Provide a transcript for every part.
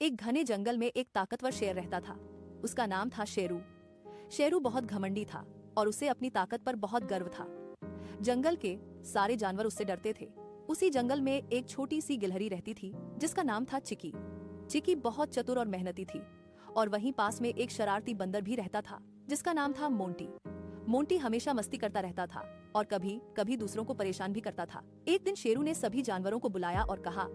एक घने जंगल में एक ताकतवर शेर रहता था। उसका नाम था शेरू। शेरू बहुत घमंडी था और उसे अपनी ताकत पर बहुत गर्व था। जंगल के सारे जानवर उससे डरते थे। उसी जंगल में एक छोटी सी गिलहरी रहती थी जिसका नाम था चिकी। चिकी बहुत चतुर और मेहनती थी। और वहीं पास में एक शरारती बंदर भी रहता था जिसका नाम था मोंटी। मोंटी हमेशा मस्ती करता रहता था और कभी कभी दूसरों को परेशान भी करता था। एक दिन शेरू ने सभी जानवरों को बुलाया और कहा,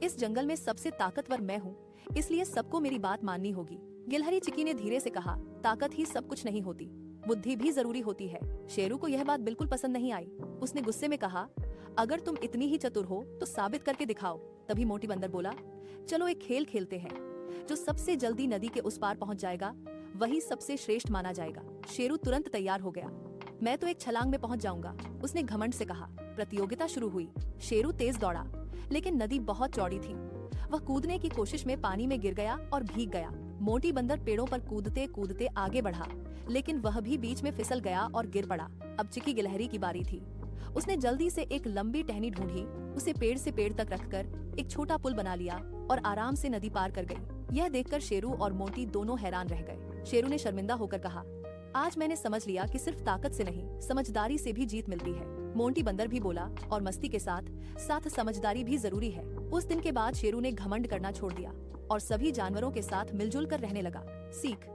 इस जंगल में सबसे ताकतवर मैं हूँ, इसलिए सबको मेरी बात माननी होगी। गिलहरी चिकी ने धीरे से कहा, ताकत ही सब कुछ नहीं होती, बुद्धि भी जरूरी होती है। शेरू को यह बात बिल्कुल पसंद नहीं आई। उसने गुस्से में कहा, अगर तुम इतनी ही चतुर हो तो साबित करके दिखाओ। तभी मोटी बंदर बोला, चलो एक खेल खेलते हैं, जो सबसे जल्दी नदी के उस पार पहुंच जाएगा वही सबसे श्रेष्ठ माना जाएगा। शेरू तुरंत तैयार हो गया। मैं तो एक छलांग में पहुंच जाऊंगा, उसने घमंड से कहा। प्रतियोगिता शुरू हुई। शेरू तेज दौड़ा, लेकिन नदी बहुत चौड़ी थी। वह कूदने की कोशिश में पानी में गिर गया और भीग गया। मोटी बंदर पेड़ों पर कूदते कूदते आगे बढ़ा, लेकिन वह भी बीच में फिसल गया और गिर पड़ा। अब चिकी गिलहरी की बारी थी। उसने जल्दी से एक लंबी टहनी ढूंढी, उसे पेड़ से पेड़ तक रखकर एक छोटा पुल बना लिया और आराम से नदी पार कर गई। यह देखकर शेरू और मोटी दोनों हैरान रह गए। शेरू ने शर्मिंदा होकर कहा, आज मैंने समझ लिया कि सिर्फ ताकत से नहीं, समझदारी से भी जीत मिलती है। मोंटी बंदर भी बोला, और मस्ती के साथ साथ समझदारी भी जरूरी है। उस दिन के बाद शेरू ने घमंड करना छोड़ दिया और सभी जानवरों के साथ मिलजुल कर रहने लगा। सीख,